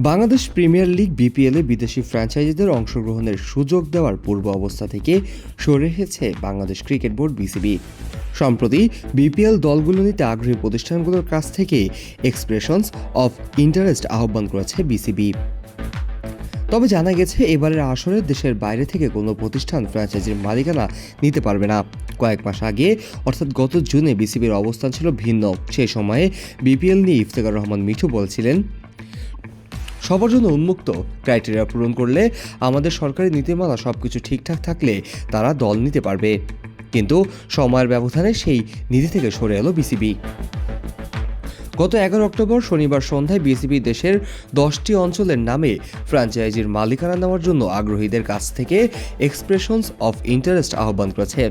Bangladesh premier league বিপিএলে বিদেশি ফ্র্যাঞ্চাইজিদের অংশগ্রহণের সুযোগ দেওয়ার পূর্ব অবস্থা থেকে সরে এসেছে বাংলাদেশ ক্রিকেট বোর্ড বিসিবি। সম্প্রতি বিপিএল দলগুলো নিতে আগ্রহী প্রতিষ্ঠানগুলোর কাছ থেকে এক্সপ্রেশনস অফ ইন্টারেস্ট আহ্বান করেছে বিসিবি। তবে জানা গেছে এবারের আসরে দেশের বাইরে থেকে কোনো প্রতিষ্ঠান ফ্র্যাঞ্চাইজির মালিকানা নিতে পারবে না। কয়েক মাস আগে অর্থাৎ গত জুনে বিসিবির অবস্থান ছিল ভিন্ন। সেই সময়ে বিপিএল নিয়ে ইফতেখার রহমান মিঠু বলছিলেন, সবার জন্য উন্মুক্ত, ক্রাইটেরিয়া পূরণ করলে আমাদের সরকারি নীতিমালা সবকিছু ঠিকঠাক থাকলে তারা দল নিতে পারবে। কিন্তু সময়ের ব্যবধানে সেই নীতি থেকে সরে এলো বিসিবি। গত 11 অক্টোবর শনিবার সন্ধ্যায় বিসিবি দেশের 10টি অঞ্চলের নামে ফ্র্যাঞ্চাইজির মালিকানা নেওয়ার জন্য আগ্রহীদের কাছ থেকে এক্সপ্রেশনস অফ ইন্টারেস্ট আহ্বান করেছে।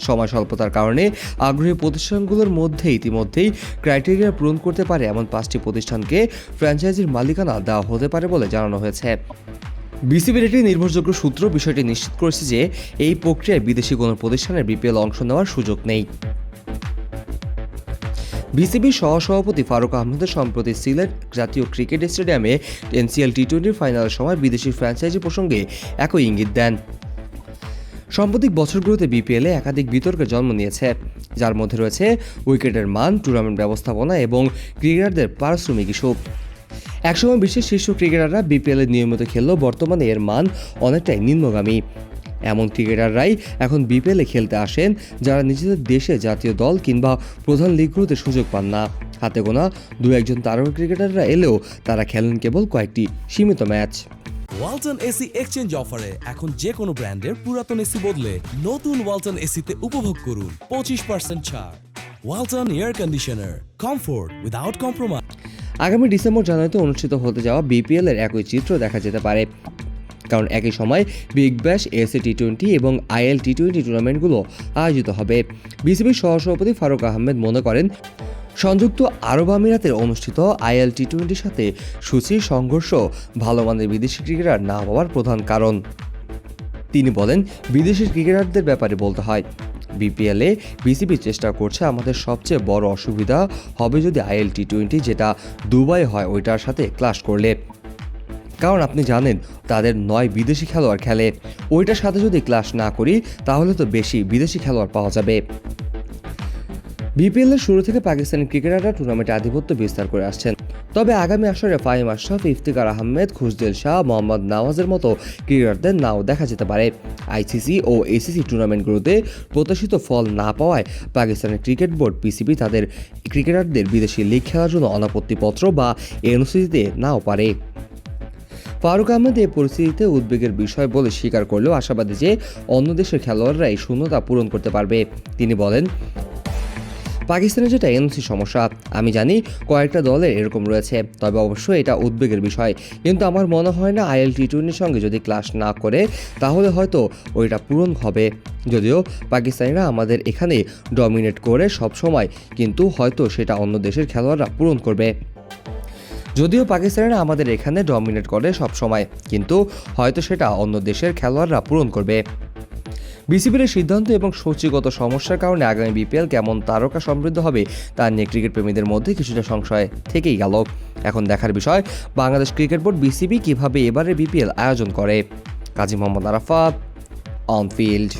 সময় স্বল্পতার কারণে আগ্রহী প্রতিষ্ঠানগুলোর মধ্যে ইতিমধ্যেই ক্রাইটেরিয়া পূরণ করতে পারে এমন 5টি প্রতিষ্ঠানকে ফ্র্যাঞ্চাইজির মালিকানা দেওয়া হতে পারে বলে জানানো হয়েছে। বিসিবির একটি নির্ভরযোগ্য সূত্র বিষয়টি নিশ্চিত করেছে যে এই প্রক্রিয়ায় বিদেশি কোনো প্রতিষ্ঠানের বিপিএল অংশ নেওয়ার সুযোগ নেই। বিসিবির সহসভাপতি ফারুক আহমেদের সম্প্রতি সিলেট জাতীয় ক্রিকেট স্টেডিয়ামে এনসিএল টি-20 ফাইনালের সময় বিদেশি ফ্র্যাঞ্চাইজি প্রসঙ্গে একই ইঙ্গিত দেন। সাম্প্রতিক বছরগুলোতে বিপিএলে একাধিক বিতর্কের জন্ম নিয়েছে, যার মধ্যে রয়েছে উইকেটের মান, টুর্নামেন্ট ব্যবস্থাপনা এবং ক্রিকেটারদের পারিশ্রমিক ইস্যু। একসময় বিশ্বের শীর্ষ ক্রিকেটাররা বিপিএলে নিয়মিত খেললেও বর্তমানে এর মান অনেকটাই নিম্নগামী। এমন ক্রিকেটাররাই এখন বিপিএলে খেলতে আসেন যারা নিজেদের দেশে জাতীয় দল কিংবা প্রধান লিগগুলোতে সুযোগ পান না। হাতে গোনা 2-1 তারকা ক্রিকেটাররা এলেও তারা খেলেন কেবল কয়েকটি সীমিত ম্যাচ। ওয়ালটন এসি এক্সচেঞ্জ অফারে এখন যে কোনো ব্র্যান্ডের পুরাতন এসি বদলে নতুন ওয়ালটন এসিতে উপভোগ করুন 25% ছাড়। Walton air conditioner, comfort without compromise. আগামী ডিসেম্বর-জানুয়ারিতে অনুষ্ঠিত হতে যাওয়া বিপিএল এর একই চিত্র দেখা যেতে পারে, কারণ একই সময় বিগ ব্যাশ, এএসএ টি-20 এবং আইএল টি-20 টুর্নামেন্টগুলো আয়োজিত হবে। বিসিবির সহসভাপতি ফারুক আহমেদ মনে করেন, সংযুক্ত আরব আমিরাতের অনুষ্ঠিত আইএল টি-20-র সাথে সূচির সংঘর্ষ ভালো মানের বিদেশি ক্রিকেটার না হওয়ার প্রধান কারণ। তিনি বলেন, বিদেশি ক্রিকেটারদের ব্যাপারে বলতে হয়, বিপিএলে বিসিবি চেষ্টা করছে। আমাদের সবচেয়ে বড় অসুবিধা হবে যদি আইএল টি-20 যেটা দুবাই হয় ওইটার সাথে ক্লাশ করলে, কারণ আপনি জানেন তাদের 9 বিদেশি খেলোয়াড় খেলে। ওইটার সাথে যদি ক্লাশ না করি তাহলে তো বেশি বিদেশি খেলোয়াড় পাওয়া যাবে। বিপিএলের শুরু থেকে পাকিস্তানি ক্রিকেটাররা টুর্নামেন্টে আধিপত্য বিস্তার করে আসছেন। তবে আগামী আসরে ফাহিম আশরাফ, ইফতিখার আহমেদ, খুশদিল শাহ, মোহাম্মদ নওয়াজের মতো ক্রিকেটারদের নাও দেখা যেতে পারে। আইসিসি ও এসিসি টুর্নামেন্টগুলোতে প্রত্যাশিত ফল না পাওয়ায় পাকিস্তানের ক্রিকেট বোর্ড পিসিবি তাদের ক্রিকেটারদের বিদেশি লিগ খেলার জন্য অনাপত্তিপত্র বা এনওসি দিতে নাও পারে। ফারুক আহমেদ এই পরিস্থিতিতে উদ্বেগের বিষয় বলে স্বীকার করলেও আশাবাদী যে অন্য দেশের খেলোয়াড়রা এই শূন্যতা পূরণ করতে পারবে। তিনি বলেন, পাকিস্তানের যেটা এনওসি সমস্যা, আমি জানি কয়েকটা দলের এরকম রয়েছে, তবে অবশ্যই এটা উদ্বেগের বিষয়। কিন্তু আমার মনে হয় না আইএল টি-20-র সঙ্গে যদি ক্লাশ না করে তাহলে হয়তো ওইটা পূরণ হবে। যদিও পাকিস্তানিরা আমাদের এখানে ডমিনেট করে সব সময়, কিন্তু হয়তো সেটা অন্য দেশের খেলোয়াড়রা পূরণ করবে। যদিও পাকিস্তানিরা আমাদের এখানে ডমিনেট করে সব সময়, কিন্তু হয়তো সেটা অন্য দেশের খেলোয়াড়রা পূরণ করবে। বিসিবির সিদ্ধান্ত এবং সূচিগত সমস্যার কারণে আগামী বিপিএল কেমন তারকা সমৃদ্ধ হবে তা নিয়ে ক্রিকেট প্রেমীদের মধ্যে কিছুটা সংশয় থেকেই গেল। এখন দেখার বিষয় বাংলাদেশ ক্রিকেট বোর্ড বিসিবি কিভাবে এবারে বিপিএল আয়োজন করে। Kazi Mohammad Arafat, on field.